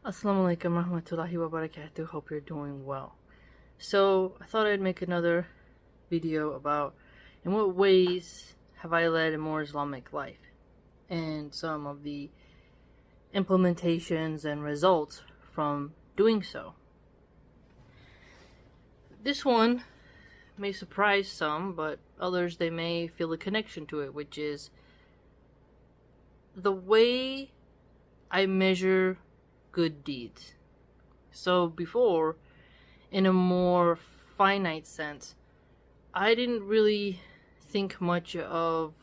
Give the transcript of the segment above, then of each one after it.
Assalamu alaikum warahmatullahi wabarakatuh. Hope you're doing well. So, I thought I'd make another video about in what ways have I led a more Islamic life and some of the implementations and results from doing so. This one may surprise some, but others they may feel a connection to it, which is the way I measure good deeds. So before, in a more finite sense, I didn't really think much of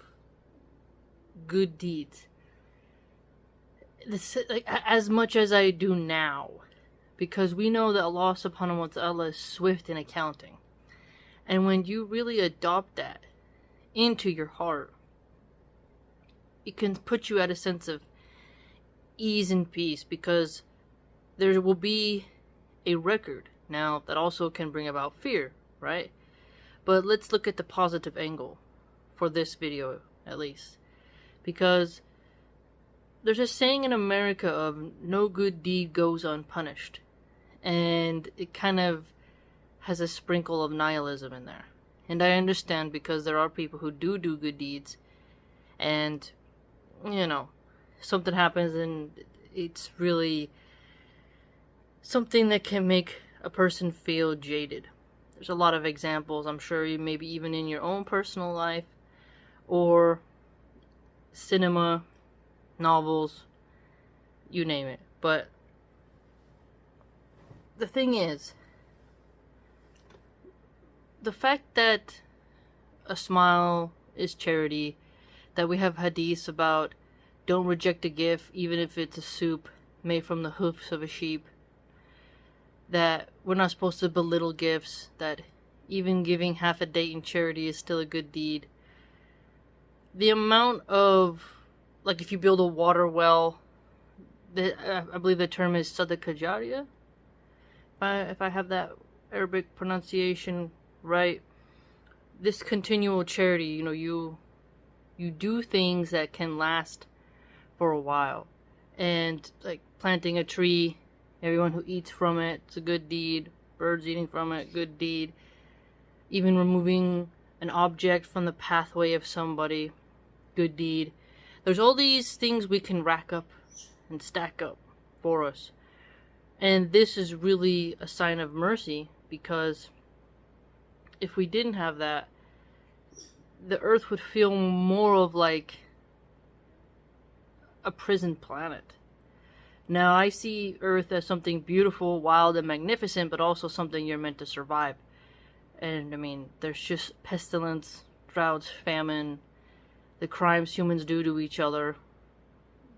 good deeds as much as I do now, because we know that Allah subhanahu wa ta'ala is swift in accounting. And when you really adopt that into your heart, it can put you at a sense of ease and peace, because there will be a record. Now, that also can bring about fear, right? But let's look at the positive angle for this video, at least. Because there's a saying in America of no good deed goes unpunished. And it kind of has a sprinkle of nihilism in there. And I understand, because there are people who do good deeds, and, something happens and it's really something that can make a person feel jaded. There's a lot of examples, I'm sure, you maybe even in your own personal life, or cinema, novels, you name it. But the thing is, the fact that a smile is charity, that we have hadiths about don't reject a gift even if it's a soup made from the hoofs of a sheep, that we're not supposed to belittle gifts, that even giving half a date in charity is still a good deed. The amount of, like, if you build a water well, I believe the term is sadaqah jariyah, if I have that Arabic pronunciation right. This continual charity, you do things that can last for a while. And like planting a tree, everyone who eats from it, it's a good deed. Birds eating from it, good deed. Even removing an object from the pathway of somebody, good deed. There's all these things we can rack up and stack up for us. And this is really a sign of mercy, because if we didn't have that, the earth would feel more of like a prison planet. Now, I see Earth as something beautiful, wild, and magnificent, but also something you're meant to survive. And, there's just pestilence, droughts, famine, the crimes humans do to each other,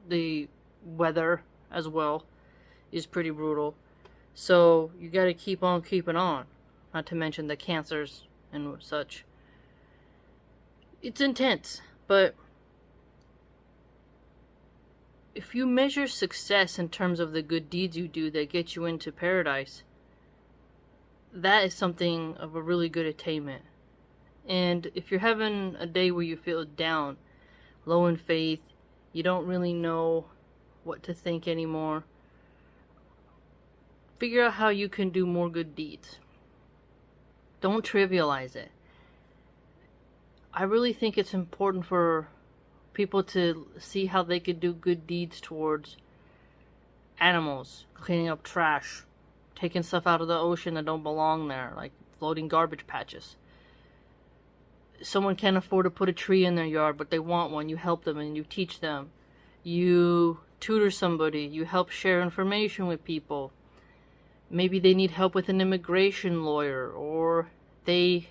the weather as well is pretty brutal. So, you gotta keep on keeping on. Not to mention the cancers and such. It's intense, but if you measure success in terms of the good deeds you do that get you into paradise, that is something of a really good attainment. And if you're having a day where you feel down, low in faith, you don't really know what to think anymore, figure out how you can do more good deeds. Don't trivialize it. I really think it's important for people to see how they could do good deeds towards animals, cleaning up trash, taking stuff out of the ocean that don't belong there, like floating garbage patches. Someone can't afford to put a tree in their yard, but they want one. You help them and you teach them. You tutor somebody. You help share information with people. Maybe they need help with an immigration lawyer, or they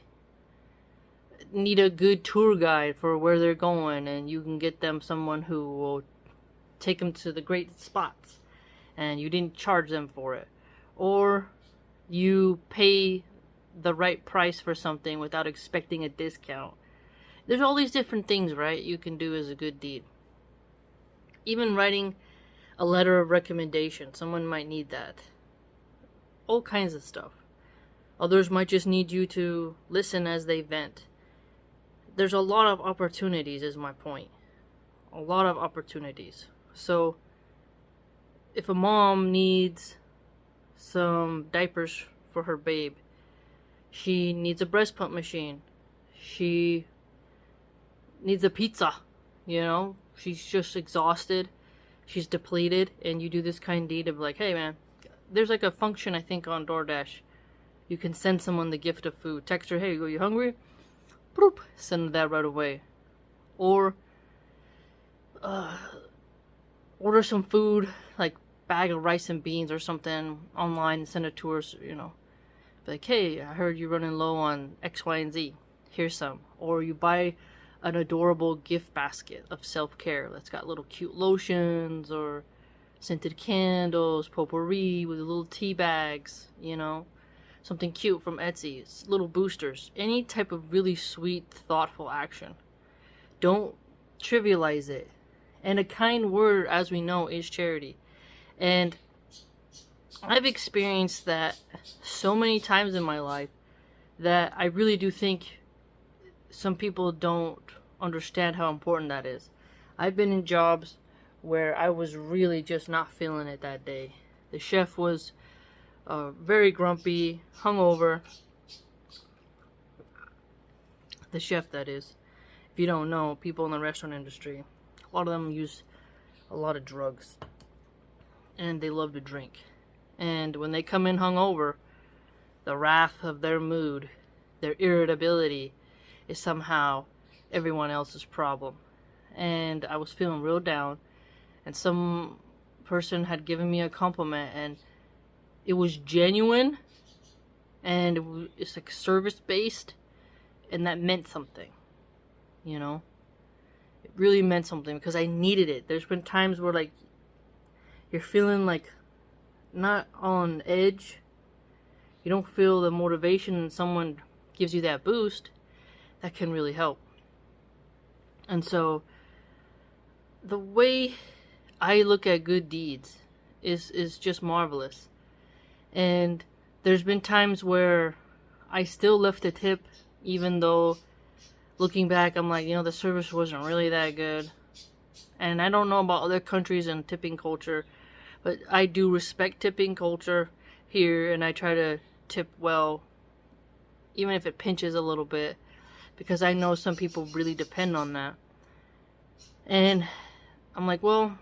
need a good tour guide for where they're going, and you can get them someone who will take them to the great spots, and you didn't charge them for it. Or you pay the right price for something without expecting a discount. There's all these different things, right, you can do as a good deed. Even writing a letter of recommendation, someone might need that. All kinds of stuff. Others might just need you to listen as they vent. There's a lot of opportunities, is my point. A lot of opportunities. So if a mom needs some diapers for her babe, she needs a breast pump machine, she needs a pizza, you know, she's just exhausted, she's depleted, and you do this kind deed of like, hey man, there's like a function I think on DoorDash. You can send someone the gift of food. Text her, hey, are you hungry? Boop, send that right away. Or order some food, like bag of rice and beans or something online and send it to her, you know. Like, hey, I heard you're running low on X, Y, and Z. Here's some. Or you buy an adorable gift basket of self-care that's got little cute lotions or scented candles, potpourri with little tea bags, you know. Something cute from Etsy. It's little boosters. Any type of really sweet, thoughtful action. Don't trivialize it. And a kind word, as we know, is charity. And I've experienced that so many times in my life that I really do think some people don't understand how important that is. I've been in jobs where I was really just not feeling it that day. The chef was very grumpy, hungover. The chef, that is. If you don't know, people in the restaurant industry, a lot of them use a lot of drugs. And they love to drink. And when they come in hungover, the wrath of their mood, their irritability, is somehow everyone else's problem. And I was feeling real down, and some person had given me a compliment, and it was genuine, and it's like service-based, and that meant something, you know? It really meant something, because I needed it. There's been times where, like, you're feeling, like, not on edge, you don't feel the motivation, and someone gives you that boost, that can really help. And so, the way I look at good deeds is just marvelous. And there's been times where I still left a tip, even though looking back, I'm like, you know, the service wasn't really that good. And I don't know about other countries and tipping culture, but I do respect tipping culture here, and I try to tip well, even if it pinches a little bit, because I know some people really depend on that. And I'm like, well,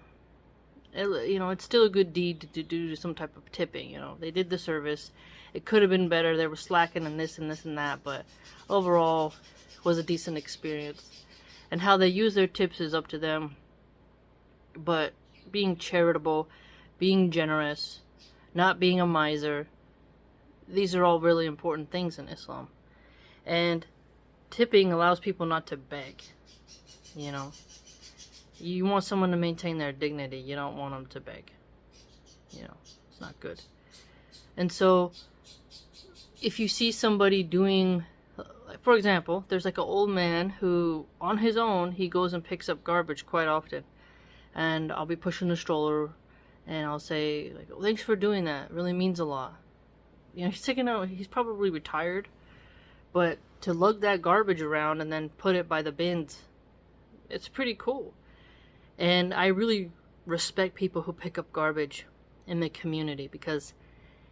you know, it's still a good deed to do some type of tipping, you know. They did the service. It could have been better. They were slacking in this and this and that, but overall, it was a decent experience. And how they use their tips is up to them. But being charitable, being generous, not being a miser, these are all really important things in Islam. And tipping allows people not to beg, you know. You want someone to maintain their dignity. You don't want them to beg. You know, it's not good. And so, if you see somebody doing, for example, there's like an old man who, on his own, he goes and picks up garbage quite often. And I'll be pushing the stroller, and I'll say, like, oh, thanks for doing that. It really means a lot. You know, he's probably retired. But to lug that garbage around and then put it by the bins, it's pretty cool. And I really respect people who pick up garbage in the community, because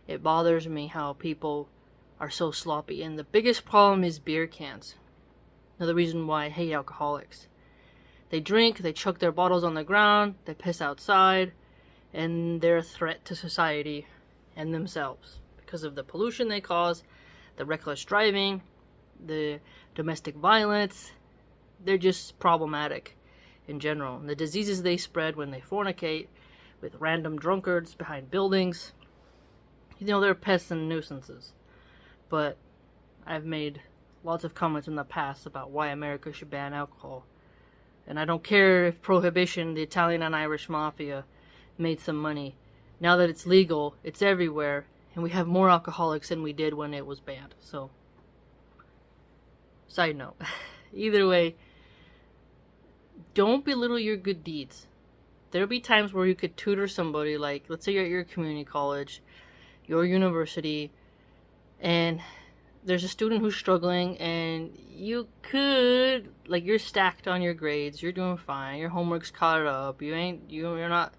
it bothers me how people are so sloppy. And the biggest problem is beer cans. Another reason why I hate alcoholics. They drink, they chuck their bottles on the ground, they piss outside, and they're a threat to society and themselves because of the pollution they cause, the reckless driving, the domestic violence. They're just problematic in general. And the diseases they spread when they fornicate with random drunkards behind buildings. You know, they're pests and nuisances. But I've made lots of comments in the past about why America should ban alcohol. And I don't care if Prohibition, the Italian and Irish mafia, made some money. Now that it's legal, it's everywhere, and we have more alcoholics than we did when it was banned. So, side note. Either way, don't belittle your good deeds. There'll be times where you could tutor somebody, like, let's say you're at your community college, your university, and there's a student who's struggling, and you could, like, you're stacked on your grades, you're doing fine, your homework's caught up, you're not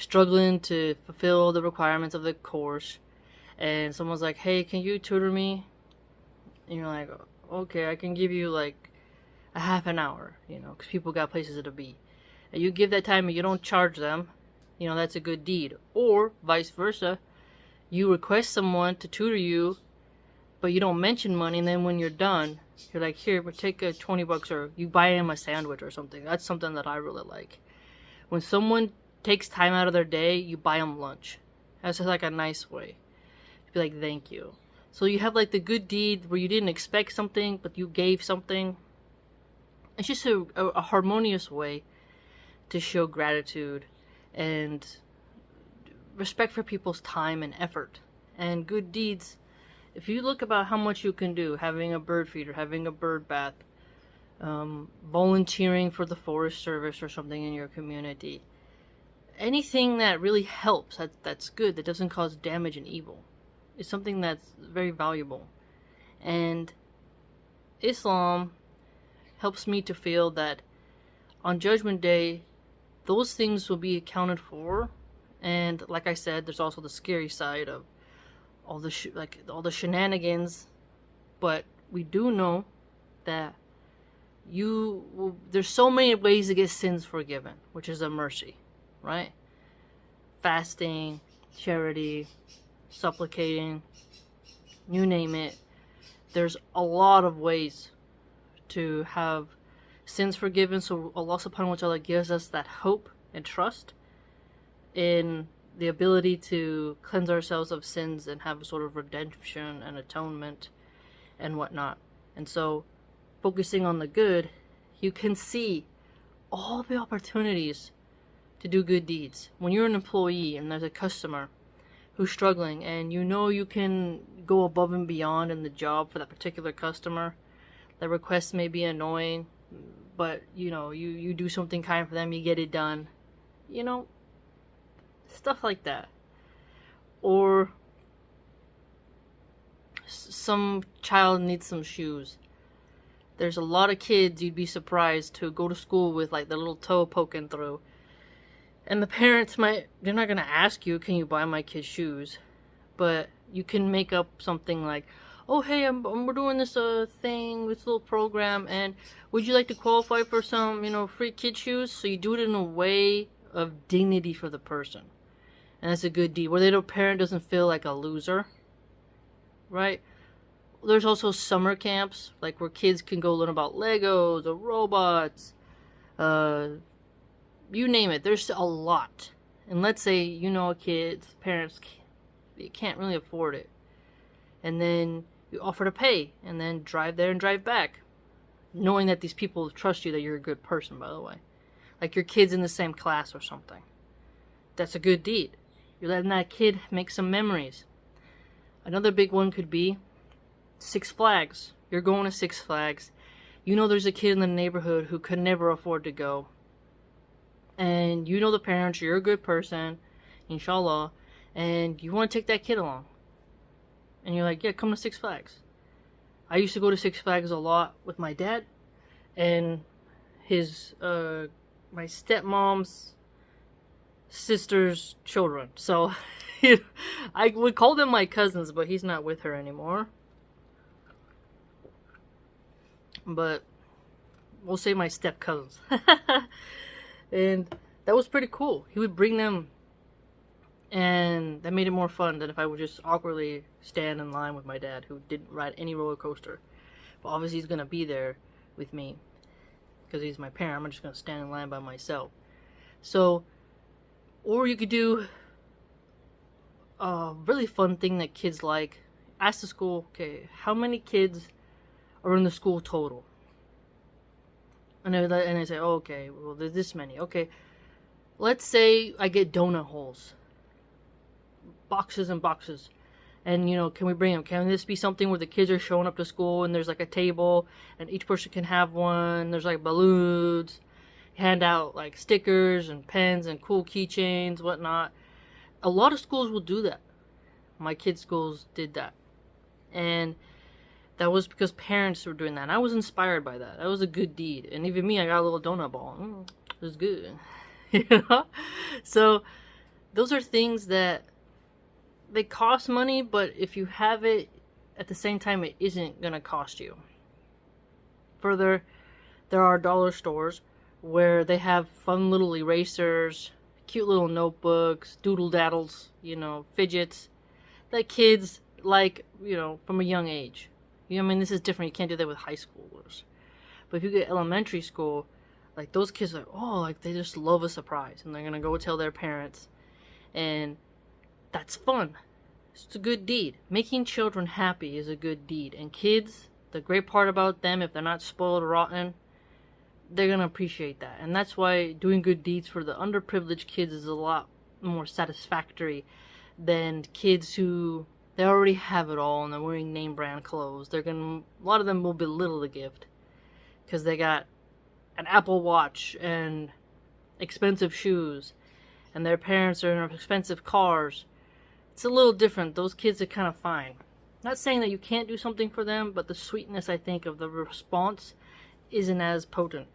struggling to fulfill the requirements of the course, and someone's like, hey, can you tutor me? And you're like, okay, I can give you like a half an hour, because people got places to be. And you give that time and you don't charge them, that's a good deed. Or vice versa, you request someone to tutor you, but you don't mention money, and then when you're done, you're like, here, but take a $20, or you buy him a sandwich or something. That's something that I really like. When someone takes time out of their day, you buy them lunch. That's just like a nice way to be like, thank you. So you have like the good deed where you didn't expect something, but you gave something. It's just a harmonious way to show gratitude and respect for people's time and effort. And good deeds, if you look about how much you can do, having a bird feeder, having a bird bath, volunteering for the forest service or something in your community, anything that really helps, that's good, that doesn't cause damage and evil, is something that's very valuable. And Islam helps me to feel that on Judgment Day, those things will be accounted for. And like I said, there's also the scary side of all the shenanigans. But we do know that there's so many ways to get sins forgiven, which is a mercy, right? Fasting, charity, supplicating, you name it. There's a lot of ways to have sins forgiven. So Allah subhanahu wa ta'ala gives us that hope and trust in the ability to cleanse ourselves of sins and have a sort of redemption and atonement and whatnot. And so focusing on the good, you can see all the opportunities to do good deeds. When you're an employee and there's a customer who's struggling and you can go above and beyond in the job for that particular customer, the request may be annoying, but you do something kind for them, you get it done, stuff like that. Or some child needs some shoes. There's a lot of kids, you'd be surprised, to go to school with like the little toe poking through, and the parents they're not gonna ask you, can you buy my kid shoes? But you can make up something like, oh hey, we're doing this thing, this little program, and would you like to qualify for some free kid shoes? So you do it in a way of dignity for the person, and that's a good deed where the parent doesn't feel like a loser, right? There's also summer camps, like where kids can go learn about Legos or robots, you name it. There's a lot. And let's say a kid's parents can't really afford it, and then you offer to pay and then drive there and drive back, knowing that these people trust you, that you're a good person, by the way. Like your kid's in the same class or something. That's a good deed. You're letting that kid make some memories. Another big one could be Six Flags. You're going to Six Flags. There's a kid in the neighborhood who could never afford to go. And the parents, you're a good person, inshallah, and you want to take that kid along. And you're like, yeah, come to Six Flags. I used to go to Six Flags a lot with my dad and my stepmom's sister's children. So I would call them my cousins, but he's not with her anymore. But we'll say my step cousins. And that was pretty cool. He would bring them, and that made it more fun than if I would just awkwardly stand in line with my dad, who didn't ride any roller coaster. But obviously he's gonna be there with me because he's my parent. I'm just gonna stand in line by myself. So, or you could do a really fun thing that kids like. Ask the school, okay, how many kids are in the school total? And I say, oh, okay, well, there's this many. Okay, let's say I get donut holes. Boxes and boxes. And, can we bring them? Can this be something where the kids are showing up to school and there's like a table and each person can have one? There's like balloons. Hand out like stickers and pens and cool keychains, whatnot. A lot of schools will do that. My kids' schools did that. And that was because parents were doing that. And I was inspired by that. That was a good deed. And even me, I got a little donut ball. It was good. So those are things that they cost money, but if you have it at the same time, it isn't gonna cost you. Further, there are dollar stores where they have fun little erasers, cute little notebooks, doodle daddles, fidgets that kids like, from a young age. I mean, this is different. You can't do that with high schoolers. But if you get elementary school, like those kids are, like they just love a surprise, and they're gonna go tell their parents, and that's fun. It's a good deed. Making children happy is a good deed, and kids, the great part about them, if they're not spoiled or rotten, they're gonna appreciate that. And that's why doing good deeds for the underprivileged kids is a lot more satisfactory than kids who they already have it all and they're wearing name brand clothes. A lot of them will belittle the gift because they got an Apple Watch and expensive shoes, and their parents are in expensive cars. It's a little different. Those kids are kind of fine. Not saying that you can't do something for them, but the sweetness, I think, of the response isn't as potent.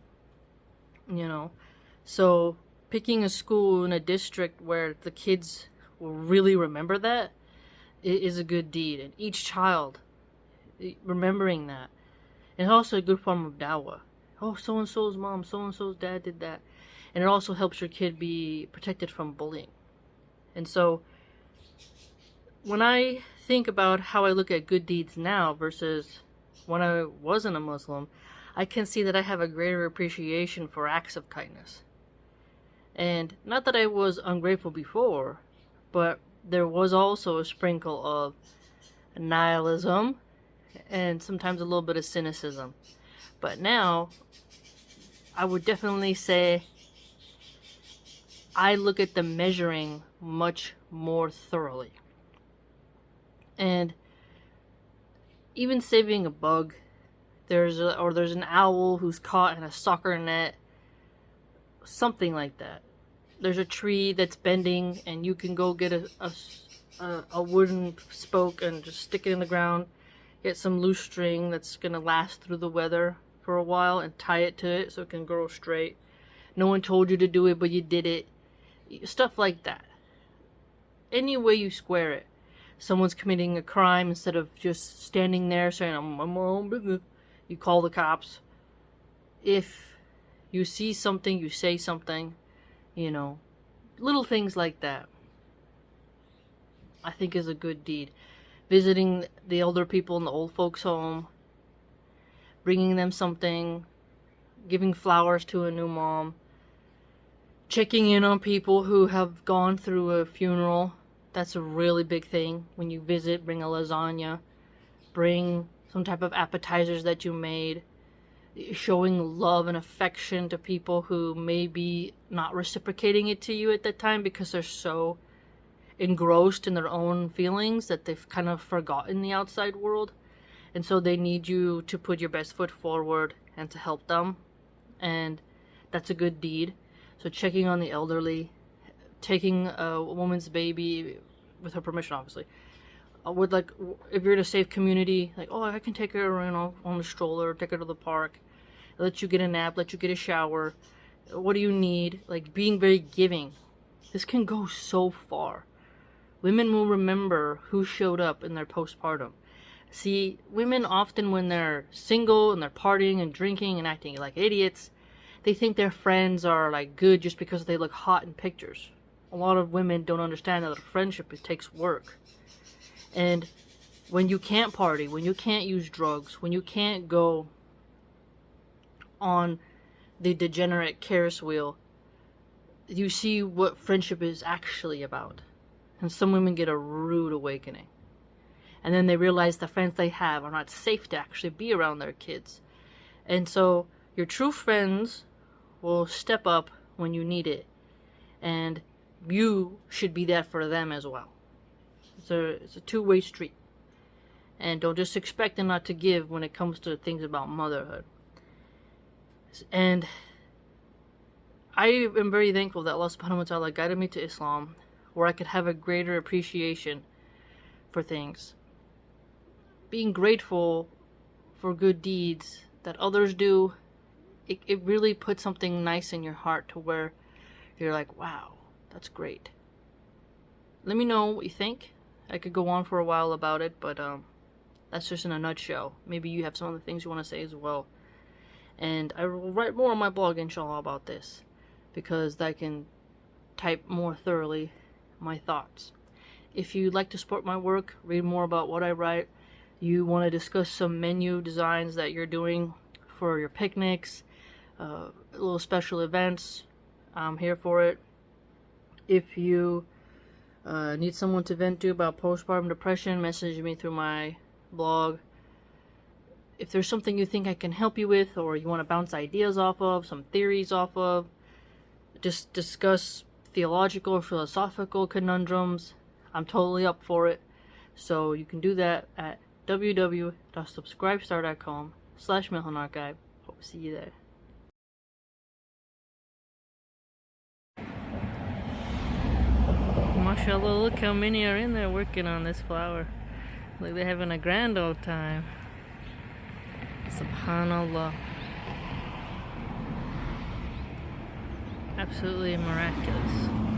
So picking a school in a district where the kids will really remember that is a good deed. And each child remembering that. And also a good form of dawah. Oh, so-and-so's mom, so-and-so's dad did that. And it also helps your kid be protected from bullying. And so when I think about how I look at good deeds now versus when I wasn't a Muslim, I can see that I have a greater appreciation for acts of kindness. And not that I was ungrateful before, but there was also a sprinkle of nihilism and sometimes a little bit of cynicism. But now, I would definitely say I look at the measuring much more thoroughly. And even saving a bug, there's an owl who's caught in a soccer net, something like that. There's a tree that's bending, and you can go get a wooden spoke and just stick it in the ground, get some loose string that's gonna last through the weather for a while, and tie it to it so it can grow straight. No one told you to do it, but you did it. Stuff like that. Any way you square it. Someone's committing a crime, instead of just standing there saying, I'm my own business, you call the cops. If you see something, you say something, little things like that, I think is a good deed. Visiting the elder people in the old folks home, bringing them something, giving flowers to a new mom, checking in on people who have gone through a funeral. That's a really big thing. When you visit, bring a lasagna, bring some type of appetizers that you made, showing love and affection to people who may be not reciprocating it to you at that time because they're so engrossed in their own feelings that they've kind of forgotten the outside world. And so they need you to put your best foot forward and to help them. And that's a good deed. So checking on the elderly, taking a woman's baby with her permission, obviously. If you're in a safe community, I can take her on a stroller, take her to the park, let you get a nap, let you get a shower. What do you need? Being very giving. This can go so far. Women will remember who showed up in their postpartum. See, women often, when they're single and they're partying and drinking and acting like idiots, they think their friends are good just because they look hot in pictures. A lot of women don't understand that a friendship, it takes work. And when you can't party, when you can't use drugs, when you can't go on the degenerate Ferris wheel, you see what friendship is actually about. And some women get a rude awakening. And then they realize the friends they have are not safe to actually be around their kids. And so your true friends will step up when you need it. And you should be that for them as well. It's a two-way street. And don't just expect them not to give when it comes to things about motherhood. And I am very thankful that Allah subhanahu wa ta'ala guided me to Islam, where I could have a greater appreciation for things. Being grateful for good deeds that others do, it really puts something nice in your heart to where you're like, wow, that's great. let me know what you think. I could go on for a while about it, but that's just in a nutshell. Maybe you have some other things you want to say as well. And I will write more on my blog, inshallah, about this, because I can type more thoroughly my thoughts. If you'd like to support my work, read more about what I write, you want to discuss some menu designs that you're doing for your picnics, little special events, I'm here for it. If you need someone to vent to about postpartum depression, message me through my blog. If there's something you think I can help you with, or you want to bounce ideas off of, some theories off of, just discuss theological or philosophical conundrums, I'm totally up for it. So you can do that at www.subscribestar.com/MilahanArchive. Hope to see you there. MashaAllah, look how many are in there working on this flower. Like they're having a grand old time. Subhanallah. Absolutely miraculous.